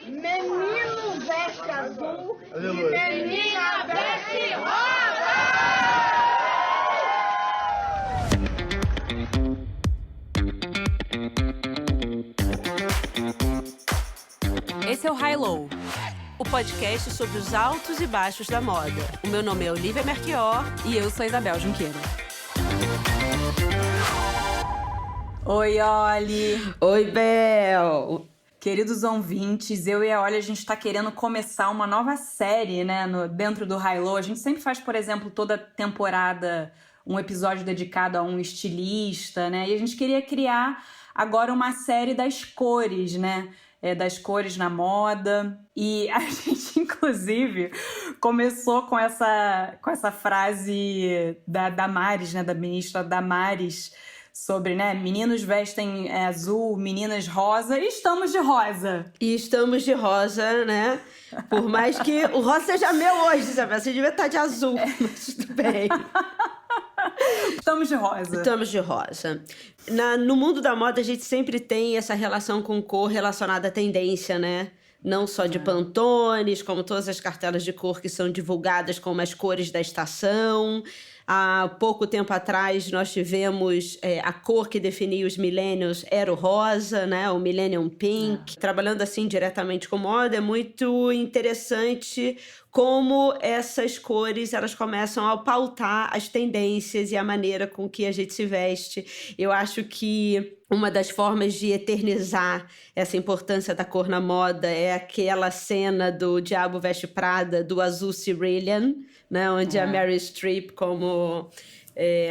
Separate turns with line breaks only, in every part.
Menino veste azul e menina veste rosa!
Esse é o High Low, o podcast sobre os altos e baixos da moda. O meu nome é Olivia Merchior
e eu sou Isabel Junqueira. Oi, Oli!
Oi, Bel!
Queridos ouvintes, eu e a Oli, a gente está querendo começar uma nova série, né, dentro do High Low. A gente sempre faz, por exemplo, toda temporada um episódio dedicado a um estilista, né? E a gente queria criar agora uma série das cores, né? Das cores na moda. E a gente, inclusive, começou com essa frase da Damares, né? Da ministra Damares, sobre, né, meninos vestem azul, meninas rosa, e estamos de rosa.
E estamos de rosa, né? Por mais que o rosa seja meu hoje, Isabel, você devia estar de azul, mas tudo bem.
Estamos de rosa.
Estamos de rosa. No mundo da moda, a gente sempre tem essa relação com cor relacionada à tendência, né? Não só de Pantones, como todas as cartelas de cor que são divulgadas como as cores da estação. Há pouco tempo atrás, nós tivemos a cor que definia os millennials era o rosa, né? O Millennium Pink. Trabalhando assim diretamente com moda, é muito interessante como essas cores elas começam a pautar as tendências e a maneira com que a gente se veste. Eu acho que uma das formas de eternizar essa importância da cor na moda é aquela cena do Diabo Veste Prada, do azul cerulean, né? Onde a Meryl Streep, como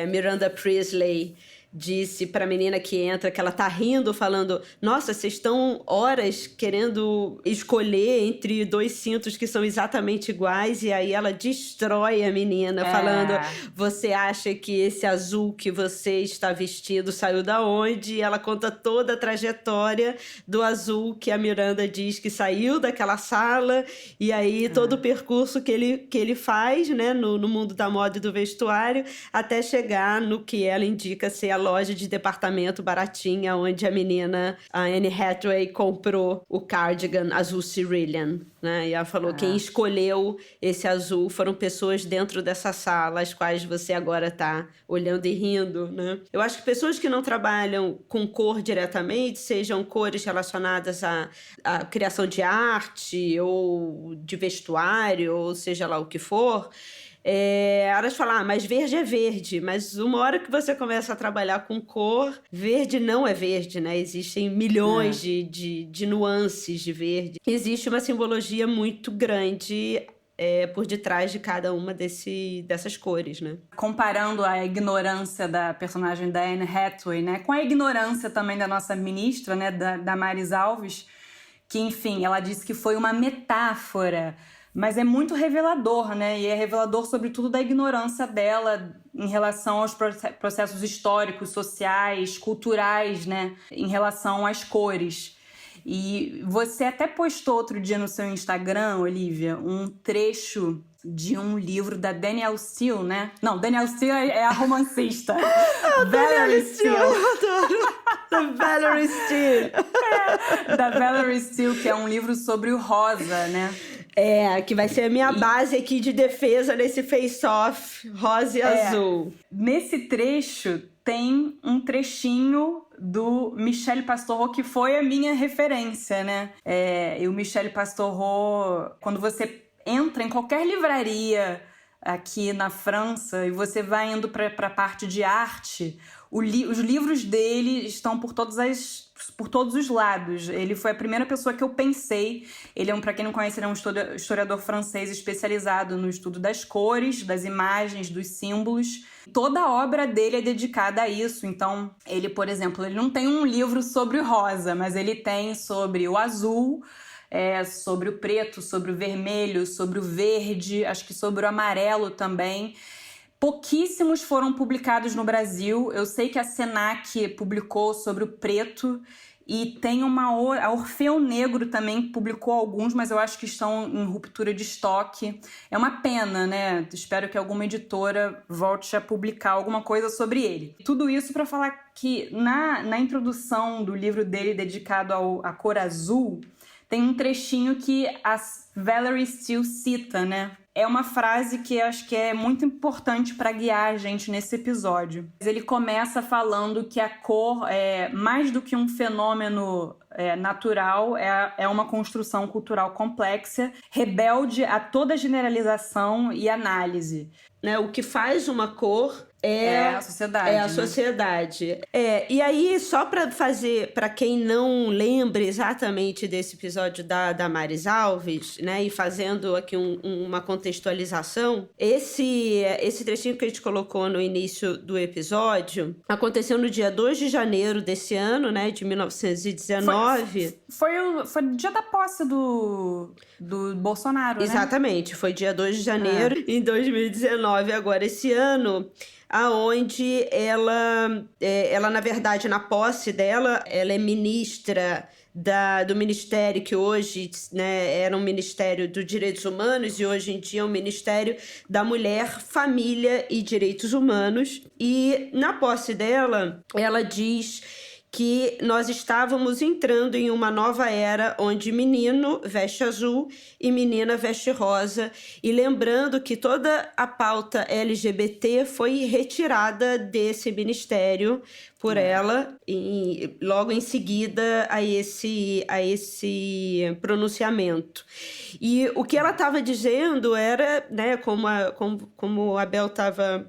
Miranda Priestley, disse para a menina que entra que ela tá rindo, falando: nossa, vocês estão horas querendo escolher entre dois cintos que são exatamente iguais, e aí ela destrói a menina, falando: você acha que esse azul que você está vestido saiu da onde? E ela conta toda a trajetória do azul que a Miranda diz que saiu daquela sala, e aí todo o percurso que ele faz, né, no mundo da moda e do vestuário, até chegar no que ela indica ser a loja de departamento baratinha, onde a menina, a Anne Hathaway, comprou o cardigan azul cerulean, né? E ela falou, quem escolheu esse azul foram pessoas dentro dessa sala, as quais você agora tá olhando e rindo, né? Eu acho que pessoas que não trabalham com cor diretamente, sejam cores relacionadas à criação de arte ou de vestuário, ou seja lá o que for, elas falam, mas verde é verde, mas uma hora que você começa a trabalhar com cor, verde não é verde, né? Existem milhões de nuances de verde. Existe uma simbologia muito grande por detrás de cada uma dessas cores, né?
Comparando a ignorância da personagem da Anne Hathaway, né, com a ignorância também da nossa ministra, né, da Damares Alves, que, enfim, ela disse que foi uma metáfora, mas é muito revelador, né? E é revelador, sobretudo, da ignorância dela em relação aos processos históricos, sociais, culturais, né? Em relação às cores. E você até postou outro dia no seu Instagram, Olivia, um trecho de um livro da Danielle Steel, né? Não, Danielle Steel é a romancista.
Valerie Steel, eu adoro. Da Valerie Steel.
Da Valerie Steel, que é um livro sobre o rosa, né?
Que vai ser a minha base aqui de defesa nesse face-off rosa e azul.
Nesse trecho tem um trechinho do Michel Pastoureau, que foi a minha referência, né? E o Michel Pastoureau, quando você entra em qualquer livraria aqui na França e você vai indo para a parte de arte, os livros dele estão por todos os lados. Ele foi a primeira pessoa que eu pensei. Ele para quem não conhece, ele é um historiador francês especializado no estudo das cores, das imagens, dos símbolos. Toda a obra dele é dedicada a isso. Então, ele, por exemplo, ele não tem um livro sobre o rosa, mas ele tem sobre o azul, sobre o preto, sobre o vermelho, sobre o verde, acho que sobre o amarelo também. Pouquíssimos foram publicados no Brasil. Eu sei que a Senac publicou sobre o preto e tem a Orfeu Negro também publicou alguns, mas eu acho que estão em ruptura de estoque. É uma pena, né? Espero que alguma editora volte a publicar alguma coisa sobre ele. Tudo isso para falar que na introdução do livro dele dedicado à cor azul, tem um trechinho que a Valerie Steele cita, né? É uma frase que acho que é muito importante para guiar a gente nesse episódio. Ele começa falando que a cor, mais do que um fenômeno natural, é uma construção cultural complexa, rebelde a toda generalização e análise.
Né? O que faz uma cor
é a sociedade.
É a sociedade. E aí, só para quem não lembra exatamente desse episódio da Damares Alves, né, e fazendo aqui uma contextualização, esse trechinho que a gente colocou no início do episódio aconteceu no dia 2 de janeiro desse ano, né, de 1919.
Foi o dia da posse do Bolsonaro, né?
Exatamente, foi dia 2 de janeiro em 2019, agora esse ano, aonde ela, na verdade, na posse dela, ela é ministra do ministério que hoje, né, era um Ministério dos Direitos Humanos e hoje em dia é um Ministério da Mulher, Família e Direitos Humanos. E na posse dela, ela diz que nós estávamos entrando em uma nova era onde menino veste azul e menina veste rosa. E lembrando que toda a pauta LGBT foi retirada desse ministério por ela, e logo em seguida a esse pronunciamento. E o que ela estava dizendo era, né, como a Bel estava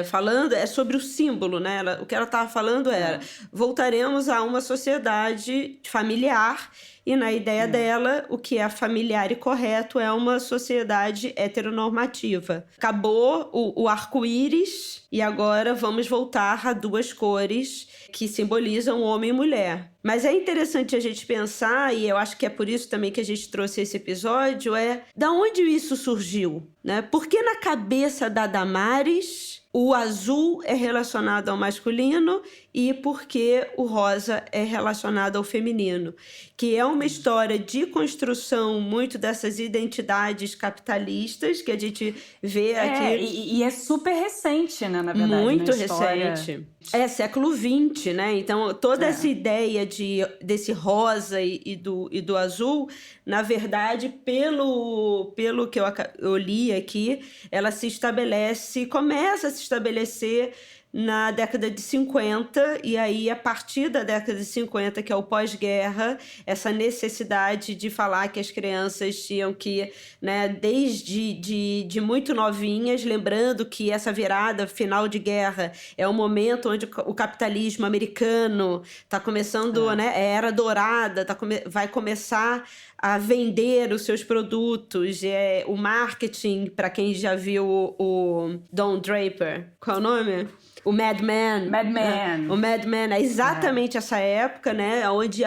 falando, é sobre o símbolo, né? O que ela estava falando era, voltaremos a uma sociedade familiar, e na ideia dela, o que é familiar e correto é uma sociedade heteronormativa. Acabou o arco-íris e agora vamos voltar a duas cores que simbolizam homem e mulher. Mas é interessante a gente pensar, e eu acho que é por isso também que a gente trouxe esse episódio, da onde isso surgiu, né? Porque na cabeça da Damares o azul é relacionado ao masculino e porque o rosa é relacionado ao feminino, que é uma história de construção muito dessas identidades capitalistas que a gente vê aqui.
E é super recente, né, na verdade.
Muito recente. Século XX, né? Então, toda essa ideia desse rosa e do azul, na verdade, pelo que eu li aqui, ela começa a se estabelecer na década de 50, e aí a partir da década de 50, que é o pós-guerra, essa necessidade de falar que as crianças tinham que, né, desde de muito novinhas, lembrando que essa virada final de guerra é o momento onde o capitalismo americano está começando, né, a era dourada, vai começar a vender os seus produtos, o marketing, para quem já viu o Don Draper, qual é o nome? O Mad Men. O Mad Men é exatamente essa época, né, onde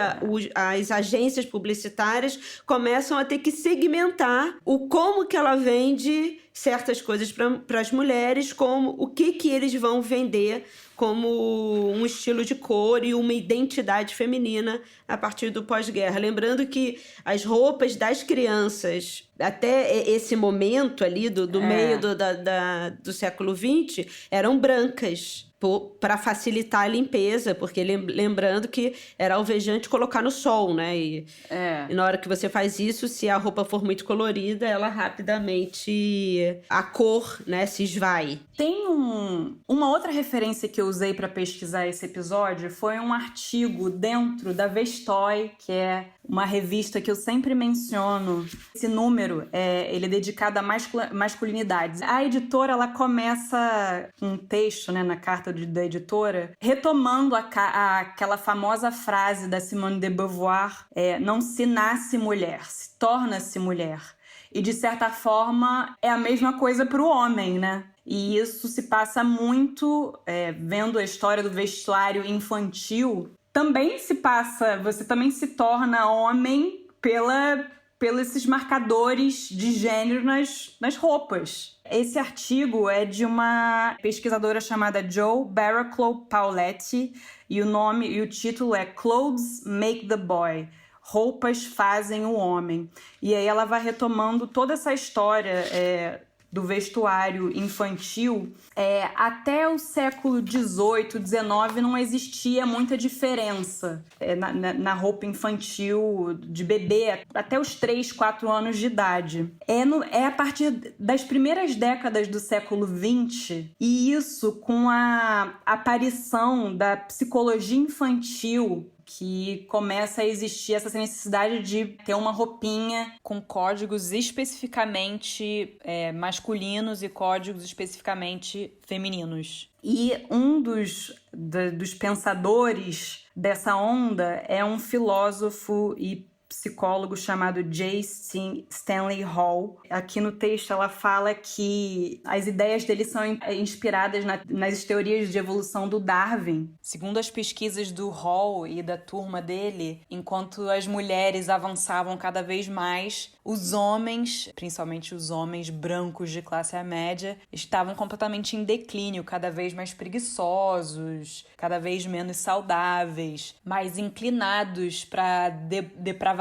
as agências publicitárias começam a ter que segmentar como que ela vende certas coisas para as mulheres, como o que eles vão vender como um estilo de cor e uma identidade feminina a partir do pós-guerra. Lembrando que as roupas das crianças, até esse momento ali do meio do século XX, eram brancas, para facilitar a limpeza, porque lembrando que era alvejante colocar no sol, né? E na hora que você faz isso, se a roupa for muito colorida, ela rapidamente, a cor, né, se esvai.
Tem uma outra referência que eu usei para pesquisar esse episódio, foi um artigo dentro da Vestoy, que é uma revista que eu sempre menciono. Esse número, ele é dedicado a masculinidades. A editora, ela começa um texto, né, na carta da editora, retomando aquela famosa frase da Simone de Beauvoir, não se nasce mulher, se torna-se mulher. E, de certa forma, é a mesma coisa para o homem, né? E isso se passa muito, vendo a história do vestuário infantil, também se passa, você também se torna homem pelos esses marcadores de gênero nas roupas. Esse artigo é de uma pesquisadora chamada Jo Barraclough Pauletti e o título é Clothes Make the Boy. Roupas fazem o homem. E aí ela vai retomando toda essa história do vestuário infantil, até o século XVIII, XIX, não existia muita diferença na roupa infantil de bebê até os 3, 4 anos de idade. É a partir das primeiras décadas do século XX, e isso com a aparição da psicologia infantil, que começa a existir essa necessidade de ter uma roupinha
com códigos especificamente masculinos e códigos especificamente femininos.
E um dos pensadores dessa onda é um filósofo e psicólogo chamado J. Stanley Hall. Aqui no texto ela fala que as ideias dele são inspiradas nas teorias de evolução do Darwin.
Segundo as pesquisas do Hall e da turma dele, enquanto as mulheres avançavam cada vez mais, os homens, principalmente os homens brancos de classe média, estavam completamente em declínio, cada vez mais preguiçosos, cada vez menos saudáveis, mais inclinados para depravações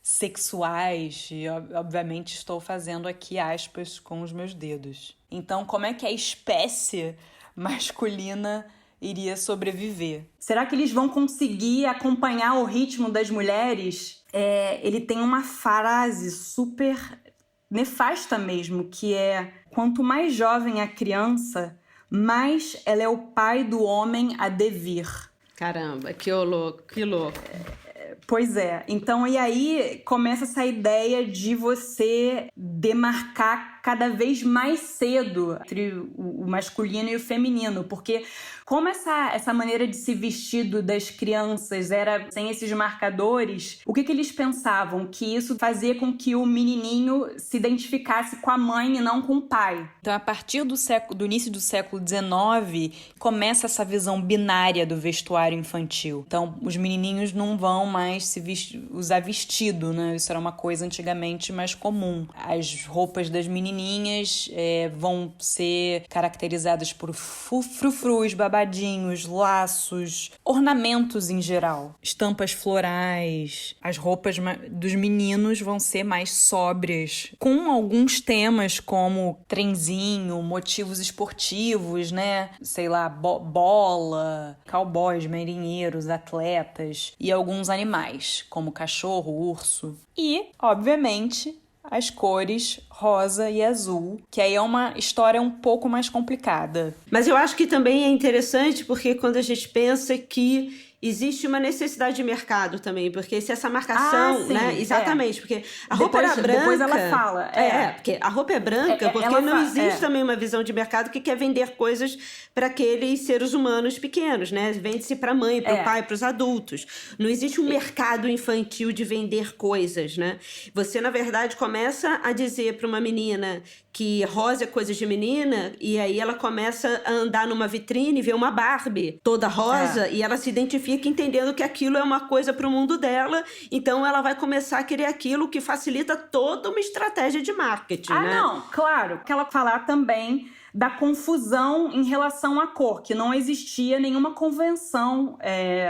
sexuais, e obviamente estou fazendo aqui aspas com os meus dedos. Então, como é que a espécie masculina iria sobreviver?
Será que eles vão conseguir acompanhar o ritmo das mulheres? Ele tem uma frase super nefasta mesmo, que é: quanto mais jovem a criança, mais ela é o pai do homem a devir.
Caramba, que louco, que louco.
Pois é. Então, e aí começa essa ideia de você demarcar cada vez mais cedo entre o masculino e o feminino, porque como essa maneira de se vestir das crianças era sem esses marcadores, o que eles pensavam? Que isso fazia com que o menininho se identificasse com a mãe e não com o pai.
Então, a partir do início do século XIX, começa essa visão binária do vestuário infantil. Então, os menininhos não vão mais usar vestido, né? Isso era uma coisa antigamente mais comum. As roupas das menininhas vão ser caracterizadas por frufrus, babadinhos, laços, ornamentos em geral, estampas florais. As roupas dos meninos vão ser mais sóbrias, com alguns temas como trenzinho, motivos esportivos, né? Sei lá, bola, cowboys, marinheiros, atletas e alguns animais, como cachorro, urso. E, obviamente, as cores rosa e azul, que aí é uma história um pouco mais complicada.
Mas eu acho que também é interessante porque quando a gente pensa que existe uma necessidade de mercado também, porque se essa marcação,
sim,
né? Exatamente, porque a roupa era branca.
Depois ela fala.
Porque a roupa é branca, porque não existe também uma visão de mercado que quer vender coisas para aqueles seres humanos pequenos, né? Vende-se para a mãe, para o pai, para os adultos. Não existe um mercado infantil de vender coisas, né? Você, na verdade, começa a dizer para uma menina que rosa é coisa de menina, e aí ela começa a andar numa vitrine e ver uma Barbie toda rosa, e ela se identifica entendendo que aquilo é uma coisa para o mundo dela, então ela vai começar a querer aquilo, que facilita toda uma estratégia de marketing, né?
Não, claro. Que ela falar também da confusão em relação à cor, que não existia nenhuma convenção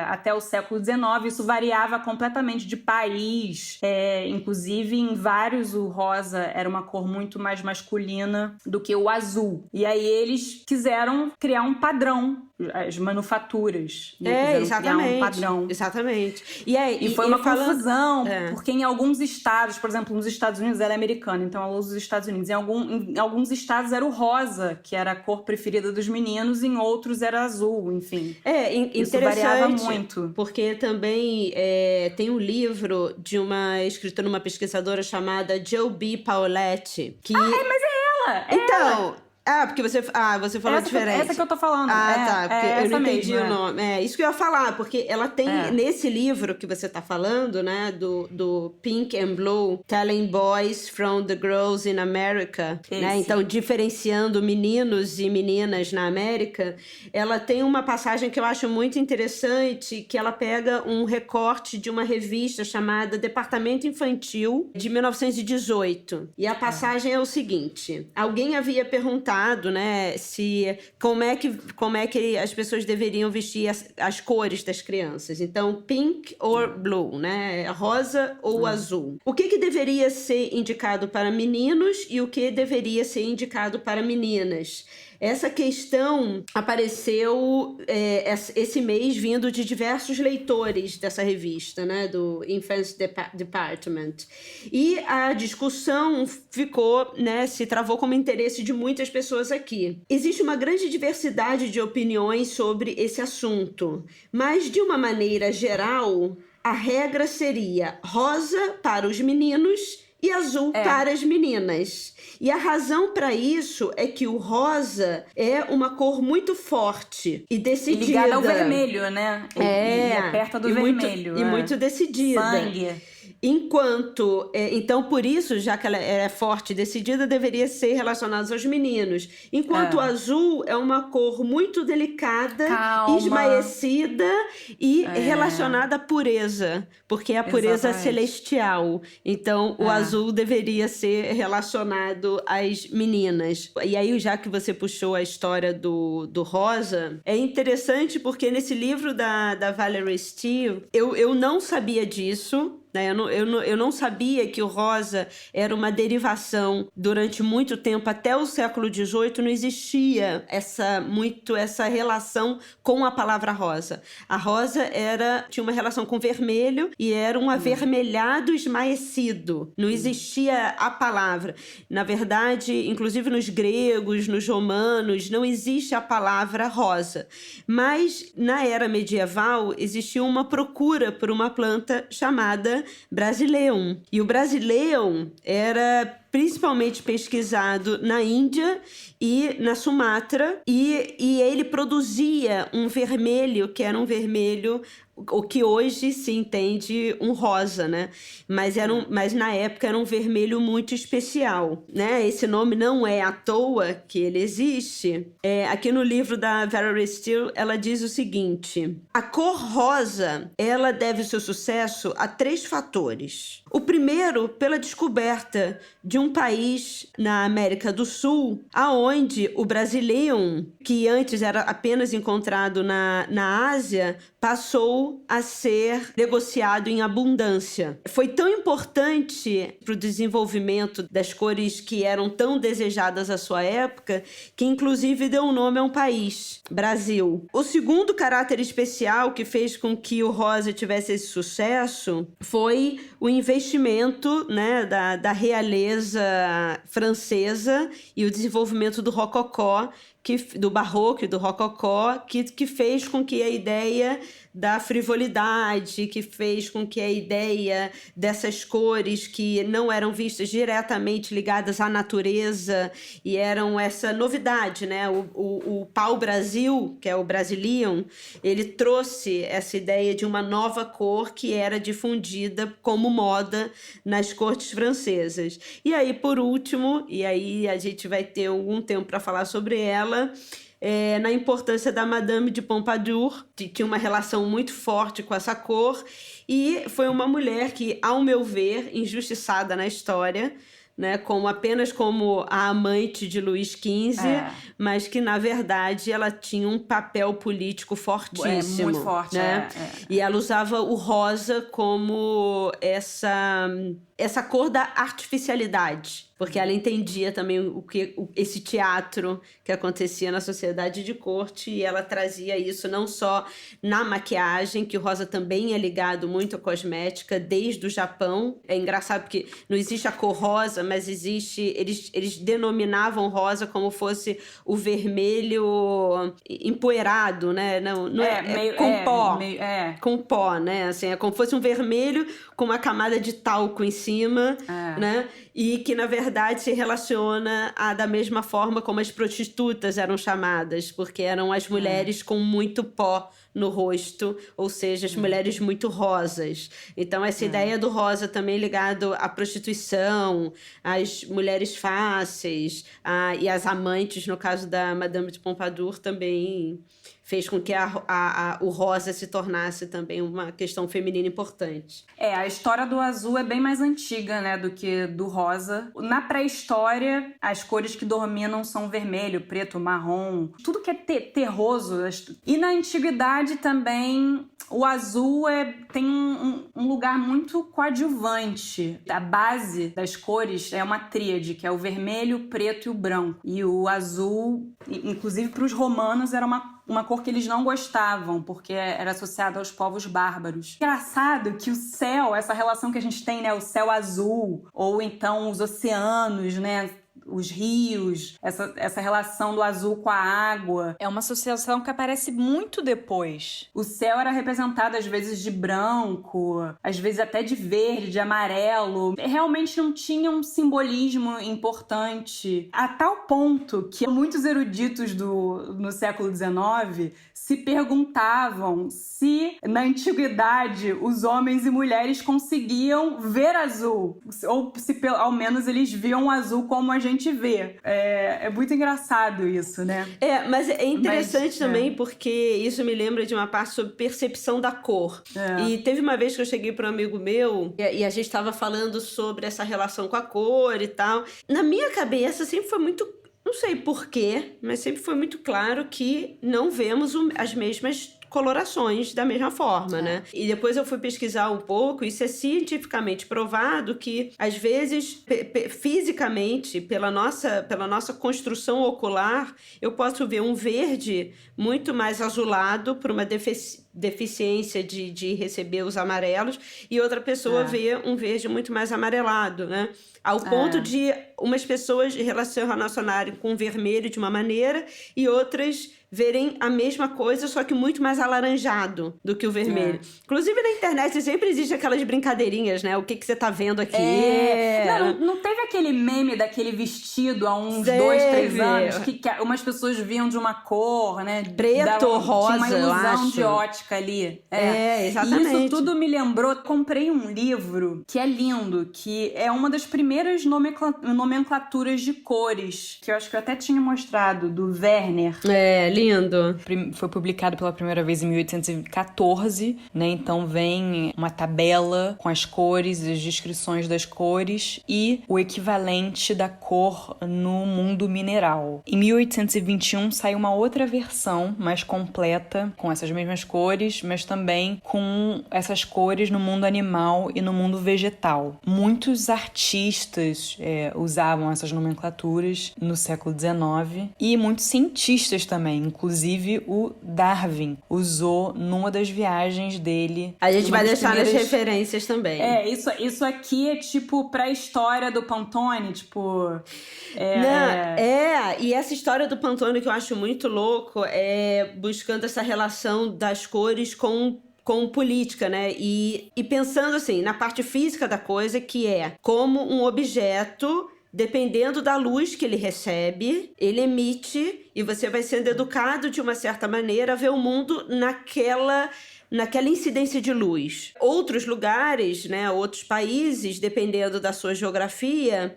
até o século XIX, isso variava completamente de país, inclusive em vários o rosa era uma cor muito mais masculina do que o azul. E aí eles quiseram criar um padrão, as manufaturas, né?
Exatamente,
criar um padrão.
Exatamente.
E foi uma confusão, porque em alguns estados, por exemplo, nos Estados Unidos, ela é americana, então ela usa os Estados Unidos. Em alguns estados era o rosa, que era a cor preferida dos meninos, em outros era azul, enfim.
Isso
variava muito.
Porque também tem um livro de uma escritora, uma pesquisadora chamada Jo B. Paoletti, que...
mas é ela!
Então... porque você falou diferente.
Essa que eu tô falando.
Porque eu não entendi
mesmo,
o nome. Isso que eu ia falar, porque ela tem, nesse livro que você tá falando, né, do Pink and Blue, Telling Boys from the Girls in America, né, então diferenciando meninos e meninas na América, ela tem uma passagem que eu acho muito interessante, que ela pega um recorte de uma revista chamada Departamento Infantil, de 1918. E a passagem é o seguinte: alguém havia perguntado comentado, né, como é que as pessoas deveriam vestir as cores das crianças. Então, pink or blue, né, rosa ou azul. O que deveria ser indicado para meninos e o que deveria ser indicado para meninas? Essa questão apareceu esse mês vindo de diversos leitores dessa revista, né, do Infants Department. E a discussão se travou como interesse de muitas pessoas aqui. Existe uma grande diversidade de opiniões sobre esse assunto, mas de uma maneira geral, a regra seria rosa para os meninos e azul para as meninas. E a razão para isso é que o rosa é uma cor muito forte e decidida.
E ligada ao vermelho, né? E é perto do vermelho.
E muito decidida.
Sangue.
Enquanto, então por isso, já que ela é forte e decidida, deveria ser relacionada aos meninos. Enquanto o azul é uma cor muito delicada,
calma,
esmaecida e relacionada à pureza, porque é a pureza celestial. Então o azul deveria ser relacionado às meninas. E aí, já que você puxou a história do rosa, é interessante porque nesse livro da Valerie Steele, eu não sabia disso. Eu não sabia que o rosa era uma derivação. Durante muito tempo, até o século XVIII, não existia essa relação com a palavra rosa. A rosa tinha uma relação com vermelho e era um avermelhado esmaecido. Não existia a palavra. Na verdade, inclusive nos gregos, nos romanos, não existe a palavra rosa. Mas, na era medieval, existia uma procura por uma planta chamada Brasileum. E o Brasileum era principalmente pesquisado na Índia e na Sumatra, e ele produzia um vermelho, que era um vermelho, o que hoje se entende um rosa, né? Mas na época era um vermelho muito especial, né? Esse nome não é à toa que ele existe. Aqui no livro da Valerie Steele, ela diz o seguinte: a cor rosa, ela deve seu sucesso a 3 fatores. O primeiro, pela descoberta de um país na América do Sul, aonde o Brasileum, que antes era apenas encontrado na Ásia, passou a ser negociado em abundância. Foi tão importante para o desenvolvimento das cores que eram tão desejadas à sua época, que inclusive deu um nome a um país, Brasil. O segundo caráter especial que fez com que o rosa tivesse esse sucesso foi o investimento, né, da realeza francesa e o desenvolvimento do rococó, do barroco e do rococó, que fez com que a ideia da frivolidade, que fez com que a ideia dessas cores que não eram vistas diretamente ligadas à natureza e eram essa novidade, né? O pau-brasil, que é o Brasilium, ele trouxe essa ideia de uma nova cor que era difundida como moda nas cortes francesas. E aí, por último, e aí a gente vai ter algum tempo para falar sobre ela, na importância da Madame de Pompadour, que tinha uma relação muito forte com essa cor, e foi uma mulher que, ao meu ver, injustiçada na história, né, apenas como a amante de Luís XV, mas que, na verdade, ela tinha um papel político fortíssimo.
Muito forte,
né? E ela usava o rosa como essa cor da artificialidade, porque ela entendia também esse teatro que acontecia na sociedade de corte, e ela trazia isso não só na maquiagem, que o rosa também é ligado muito à cosmética, desde o Japão. É engraçado porque não existe a cor rosa, mas existe... Eles denominavam rosa como fosse o vermelho empoeirado, né? Com pó. Com pó, né? Assim, é como se fosse um vermelho com uma camada de talco em cima, né? E que, na verdade, se relaciona da mesma forma como as prostitutas eram chamadas, porque eram as mulheres com muito pó no rosto, ou seja, as mulheres muito rosas. Então, essa ideia do rosa também ligado à prostituição, às mulheres fáceis, e às amantes, no caso da Madame de Pompadour, também fez com que o rosa se tornasse também uma questão feminina importante.
A história do azul é bem mais antiga, né, do que do rosa. Na pré-história, as cores que dominam são vermelho, preto, marrom, tudo que é terroso. E na antiguidade também, o azul tem um lugar muito coadjuvante. A base das cores é uma tríade, que é o vermelho, o preto e o branco. E o azul, inclusive para os romanos, era uma cor que eles não gostavam, porque era associada aos povos bárbaros. Engraçado que o céu, essa relação que a gente tem, né, o céu azul, ou então os oceanos, né, os rios, essa relação do azul com a água.
É uma associação que aparece muito depois.
O céu era representado às vezes de branco, às vezes até de verde, de amarelo. Realmente não tinha um simbolismo importante. A tal ponto que muitos eruditos no século XIX se perguntavam se, na antiguidade, os homens e mulheres conseguiam ver azul. Ou se, ao menos, eles viam o azul como a gente vê. É muito engraçado isso, né?
Mas é interessante também, porque isso me lembra de uma parte sobre percepção da cor. E teve uma vez que eu cheguei para um amigo meu e a gente estava falando sobre essa relação com a cor e tal. Na minha cabeça sempre foi muito... Não sei porquê, mas sempre foi muito claro que não vemos as mesmas colorações da mesma forma, né? E depois eu fui pesquisar um pouco, isso é cientificamente provado que, às vezes, fisicamente, pela nossa construção ocular, eu posso ver um verde muito mais azulado por uma deficiência de receber os amarelos, e outra pessoa vê um verde muito mais amarelado, né? Ao ponto de umas pessoas relacionarem com o vermelho de uma maneira e outras verem a mesma coisa, só que muito mais alaranjado do que o vermelho. Inclusive, na internet sempre existem aquelas brincadeirinhas, né? O que você tá vendo aqui?
Não teve aquele meme daquele vestido há uns 2, 3 anos que umas pessoas viam de uma cor, né?
Preto, rosa,
tinha uma ilusão de ótica ali.
Exatamente.
E isso tudo me lembrou... Comprei um livro que é lindo, que é uma das primeiras nomenclaturas de cores, que eu acho que eu até tinha mostrado, do Werner.
Lindo.
Foi publicado pela primeira vez em 1814, né? Então vem uma tabela com as cores, as descrições das cores e o equivalente da cor no mundo mineral. Em 1821 saiu uma outra versão mais completa, com essas mesmas cores, mas também com essas cores no mundo animal e no mundo vegetal. Muitos artistas usavam essas nomenclaturas no século XIX e muitos cientistas também. Inclusive, o Darwin usou numa das viagens dele.
A gente vai deixar nas referências também.
Isso aqui é tipo pré-história do Pantone, tipo...
E essa história do Pantone que eu acho muito louco é buscando essa relação das cores com política, né? E pensando assim, na parte física da coisa, que é como um objeto... Dependendo da luz que ele recebe, ele emite e você vai sendo educado de uma certa maneira a ver o mundo naquela incidência de luz. Outros lugares, né, outros países, dependendo da sua geografia,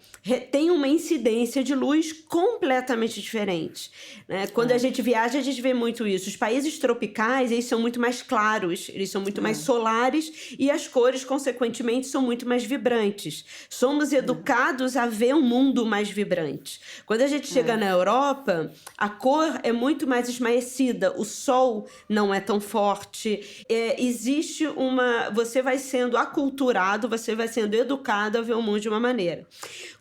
tem uma incidência de luz completamente diferente, né? Quando a gente viaja, a gente vê muito isso. Os países tropicais, eles são muito mais claros, eles são muito mais solares e as cores, consequentemente, são muito mais vibrantes. Somos educados a ver um mundo mais vibrante. Quando a gente chega na Europa, a cor é muito mais esmaecida, o sol não é tão forte, existe você vai sendo aculturado, você vai sendo educado a ver o mundo de uma maneira.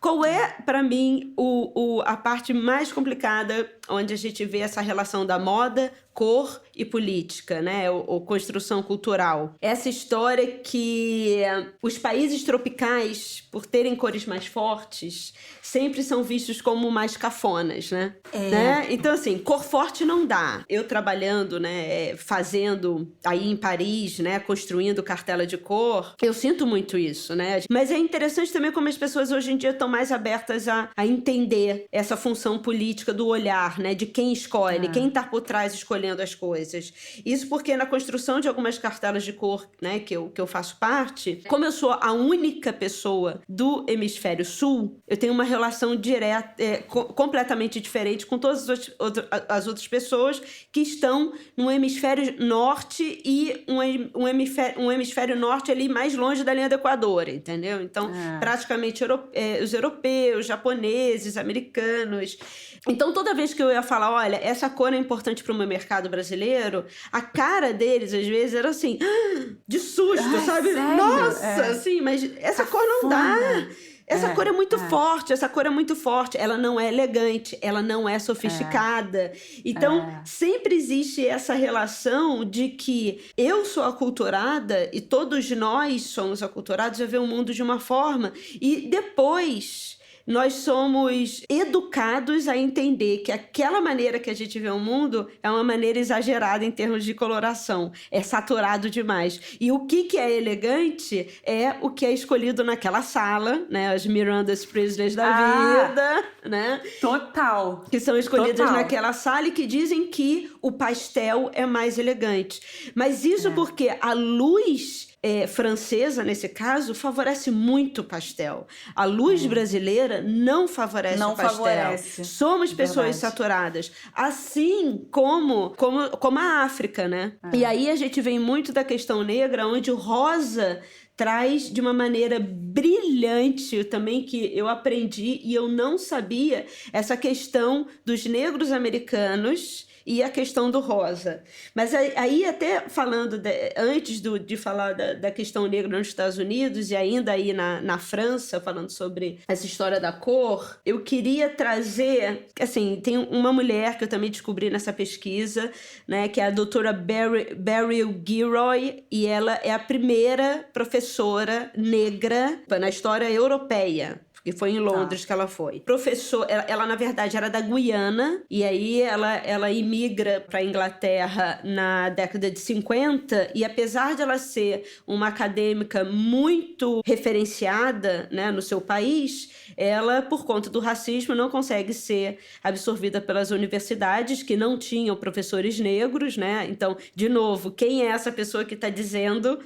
Qual é, para mim, a parte mais complicada onde a gente vê essa relação da moda, cor e política, né? Ou construção cultural? Essa história que os países tropicais, por terem cores mais fortes, sempre são vistos como mais cafonas, né? Né? Então, assim, cor forte não dá. Eu trabalhando, né, fazendo aí em Paris, né, construindo cartela de cor, eu sinto muito isso, né? Mas é interessante também como as pessoas hoje em dia estão mais abertas a entender essa função política do olhar, né? De quem escolhe, quem tá por trás escolhendo escolhendo as coisas. Isso porque na construção de algumas cartelas de cor, né, que eu faço parte, como eu sou a única pessoa do hemisfério sul, eu tenho uma relação direta, completamente diferente com todas as outras pessoas que estão no hemisfério norte e um hemisfério norte ali mais longe da linha do Equador, entendeu? Então, praticamente os europeus, japoneses, americanos. Então, toda vez que eu ia falar, olha, essa cor é importante para o meu mercado brasileiro, a cara deles, às vezes, era assim, de susto, sabe?
Sério?
Nossa, assim, mas essa cor não dá. Essa cor é muito forte, essa cor é muito forte. Ela não é elegante, ela não é sofisticada. Então, sempre existe essa relação de que eu sou aculturada e todos nós somos aculturados a ver o mundo de uma forma. E depois nós somos educados a entender que aquela maneira que a gente vê o mundo é uma maneira exagerada em termos de coloração. É saturado demais. E o que é elegante é o que é escolhido naquela sala, né? As Miranda's Prisoners da vida, né?
Total.
Que são escolhidas naquela sala e que dizem que o pastel é mais elegante. Mas isso porque a luz francesa, nesse caso, favorece muito o pastel. A luz brasileira não favorece o pastel.
Favorece.
Somos pessoas saturadas. Assim como a África, né? E aí a gente vem muito da questão negra, onde o rosa traz de uma maneira brilhante, também que eu aprendi e eu não sabia, essa questão dos negros americanos e a questão do rosa. Mas aí até falando, antes de falar da questão negra nos Estados Unidos e ainda aí na França, falando sobre essa história da cor, eu queria trazer, assim, tem uma mulher que eu também descobri nessa pesquisa, né, que é a doutora Beryl Gilroy, e ela é a primeira professora negra na história europeia. Que foi em Londres que ela foi. Ela na verdade era da Guiana, e aí ela imigra para a Inglaterra na década de 50, e apesar de ela ser uma acadêmica muito referenciada, né, no seu país, ela, por conta do racismo, não consegue ser absorvida pelas universidades, que não tinham professores negros, né? Então, de novo, quem é essa pessoa que está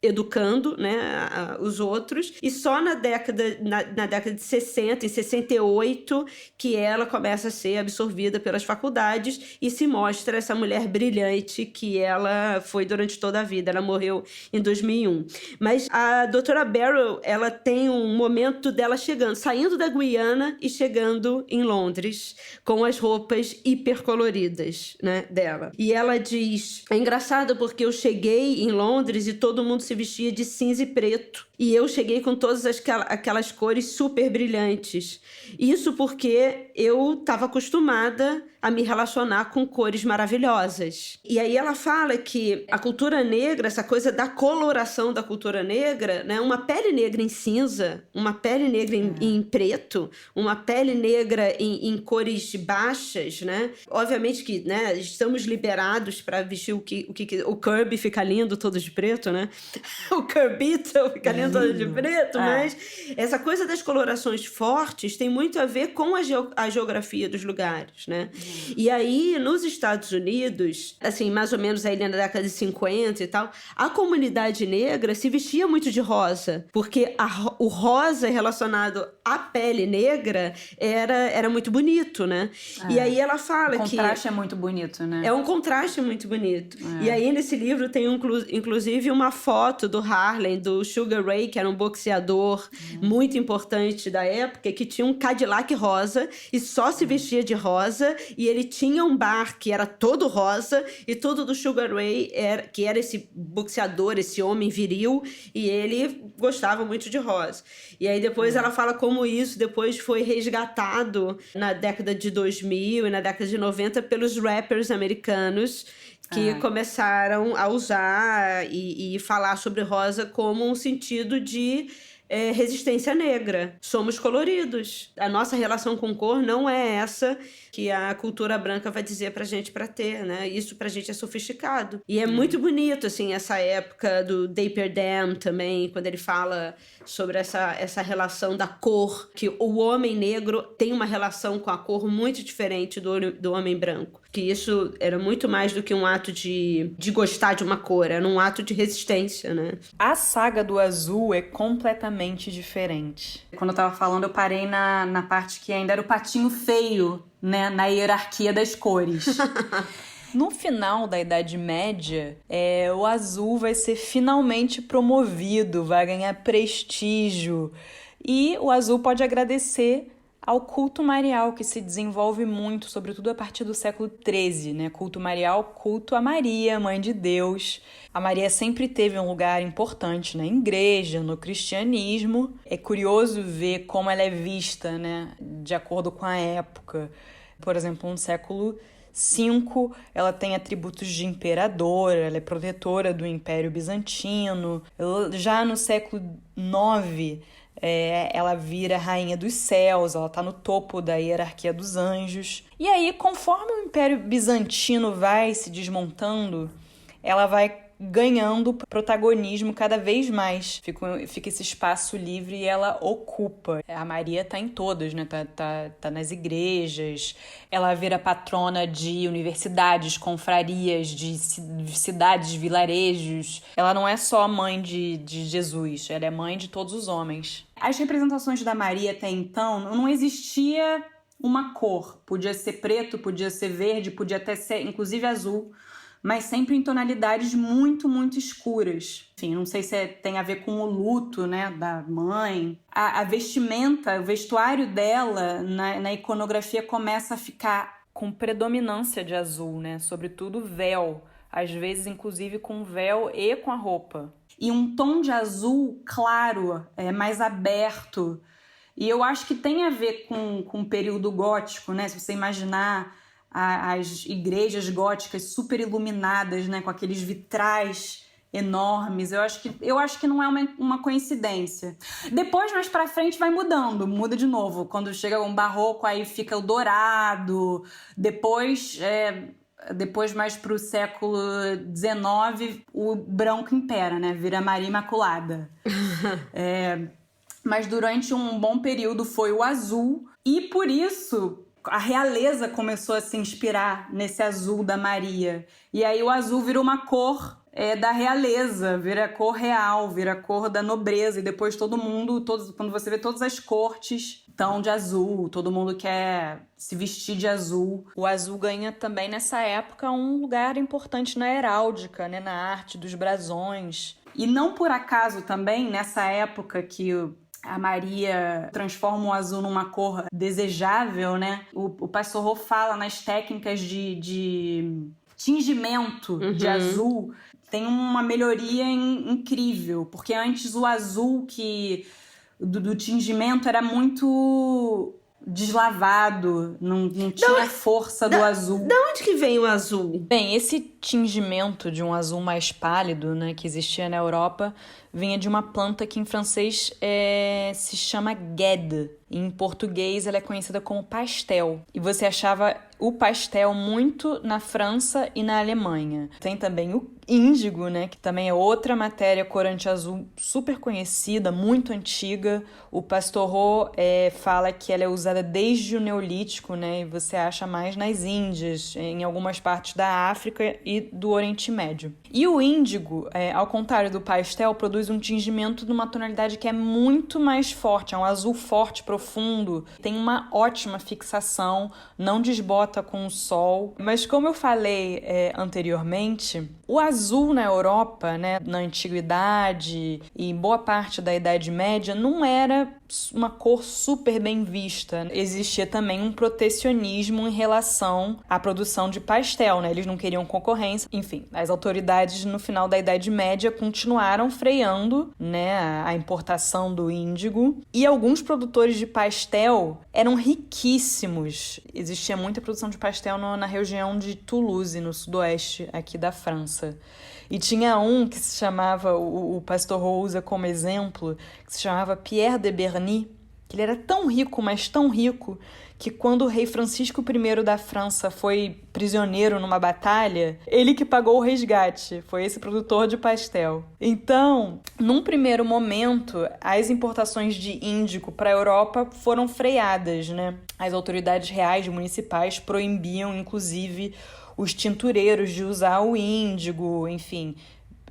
educando, né, os outros? E só na década de 60, em 68, que ela começa a ser absorvida pelas faculdades e se mostra essa mulher brilhante que ela foi durante toda a vida. Ela morreu em 2001. Mas a doutora Beryl, ela tem um momento dela saindo da Guiana e chegando em Londres com as roupas hipercoloridas, né, dela. E ela diz, é engraçado porque eu cheguei em Londres e todo mundo se vestia de cinza e preto. E eu cheguei com todas aquelas cores super brilhantes. Isso porque eu estava acostumada a me relacionar com cores maravilhosas. E aí ela fala que a cultura negra, essa coisa da coloração da cultura negra, né, uma pele negra em cinza, uma pele negra em preto, uma pele negra em cores baixas, né? Obviamente que, né, estamos liberados para vestir o Kirby fica lindo todo de preto, né? O Kirbito fica lindo todo de preto, mas essa coisa das colorações fortes tem muito a ver com a geografia dos lugares, né? E aí, nos Estados Unidos, assim, mais ou menos aí na década de 50 e tal, a comunidade negra se vestia muito de rosa, porque o rosa relacionado à pele negra era muito bonito, né? E aí ela fala que...
O contraste é muito bonito, né?
É um contraste muito bonito. E aí, nesse livro, tem inclusive uma foto do Harlem, do Sugar Ray, que era um boxeador muito importante da época, que tinha um Cadillac rosa e só se vestia de rosa, e ele tinha um bar que era todo rosa, e tudo do Sugar Ray, que era esse boxeador, esse homem viril, e ele gostava muito de rosa. E aí depois ela fala como isso depois foi resgatado na década de 2000 e na década de 90 pelos rappers americanos, que começaram a usar e falar sobre rosa como um sentido de resistência negra. Somos coloridos. A nossa relação com cor não é essa que a cultura branca vai dizer pra gente pra ter, né? Isso pra gente é sofisticado. E é muito bonito, assim, essa época do Dapper Dan também, quando ele fala sobre essa relação da cor, que o homem negro tem uma relação com a cor muito diferente do homem branco. Que isso era muito mais do que um ato de gostar de uma cor, era um ato de resistência, né?
A saga do azul é completamente diferente.
Quando eu tava falando, eu parei na parte que ainda era o patinho feio, né? Na hierarquia das cores.
No final da Idade Média, o azul vai ser finalmente promovido, vai ganhar prestígio. E o azul pode agradecer ao culto marial, que se desenvolve muito, sobretudo a partir do século XIII, né? Culto marial, culto a Maria, Mãe de Deus. A Maria sempre teve um lugar importante na igreja, no cristianismo. É curioso ver como ela é vista, né? De acordo com a época. Por exemplo, no século V, ela tem atributos de imperadora, ela é protetora do Império Bizantino. Já no século IX, ela vira rainha dos céus, ela está no topo da hierarquia dos anjos. E aí, conforme o Império Bizantino vai se desmontando, ela vai ganhando protagonismo cada vez mais. Fica esse espaço livre e ela ocupa. A Maria tá em todas, né? Tá nas igrejas. Ela vira patrona de universidades, confrarias, de cidades, vilarejos. Ela não é só mãe de Jesus, ela é mãe de todos os homens.
As representações da Maria até então, não existia uma cor. Podia ser preto, podia ser verde, podia até ser, inclusive, azul, mas sempre em tonalidades muito, muito escuras. Enfim, não sei se tem a ver com o luto, né, da mãe. A vestimenta, o vestuário dela na iconografia começa a ficar
com predominância de azul, né? Sobretudo véu. Às vezes, inclusive, com véu e com a roupa.
E um tom de azul claro, mais aberto. E eu acho que tem a ver com o período gótico, né? Se você imaginar as igrejas góticas super iluminadas, né? Com aqueles vitrais enormes. Eu acho que não é uma coincidência. Depois, mais pra frente, vai mudando. Muda de novo. Quando chega um barroco, aí fica o dourado. Depois mais pro século XIX, o branco impera, né? Vira Maria Imaculada. Mas durante um bom período foi o azul. E por isso a realeza começou a se inspirar nesse azul da Maria. E aí o azul virou uma cor da realeza, vira a cor real, vira a cor da nobreza. E depois quando você vê todas as cortes estão de azul, todo mundo quer se vestir de azul.
O azul ganha também nessa época um lugar importante na heráldica, né, na arte dos brasões.
E não por acaso também, nessa época que a Maria transforma o azul numa cor desejável, né? O Pastore fala nas técnicas de tingimento de azul, tem uma melhoria incrível, porque antes o azul do tingimento era muito deslavado, não tinha força do azul.
De onde que vem o azul?
Bem, esse tingimento de um azul mais pálido, né, que existia na Europa, vinha de uma planta que em francês se chama guede. Em português ela é conhecida como pastel. E você achava o pastel muito na França e na Alemanha. Tem também o índigo, né, que também é outra matéria corante azul super conhecida, muito antiga. O Pastore fala que ela é usada desde o Neolítico, né, e você acha mais nas Índias, em algumas partes da África e do Oriente Médio. E o índigo, ao contrário do pastel, produz um tingimento numa tonalidade que é muito mais forte, é um azul forte, profundo, tem uma ótima fixação, não desbota com o sol. Mas como eu falei anteriormente, o azul na Europa, né, na Antiguidade e boa parte da Idade Média, não era uma cor super bem vista. Existia também um protecionismo em relação à produção de pastel, né? Eles não queriam concorrência. Enfim, as autoridades no final da Idade Média continuaram freando, né, a importação do índigo. E alguns produtores de pastel eram riquíssimos. Existia muita produção de pastel na região de Toulouse, no sudoeste aqui da França. E tinha um que se chamava, o pastor Roux usa como exemplo, que se chamava Pierre de Berny, que ele era tão rico, mas tão rico, que quando o rei Francisco I da França foi prisioneiro numa batalha, ele que pagou o resgate, foi esse produtor de pastel. Então, num primeiro momento, as importações de índigo para a Europa foram freadas, né? As autoridades reais municipais proibiam, inclusive, os tintureiros de usar o índigo, enfim,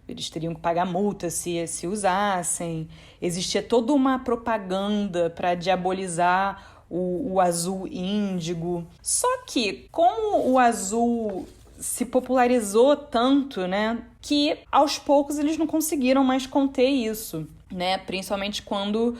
eles teriam que pagar multa se usassem. Existia toda uma propaganda para diabolizar o azul índigo. Só que, como o azul se popularizou tanto, né, que aos poucos eles não conseguiram mais conter isso, né, principalmente quando,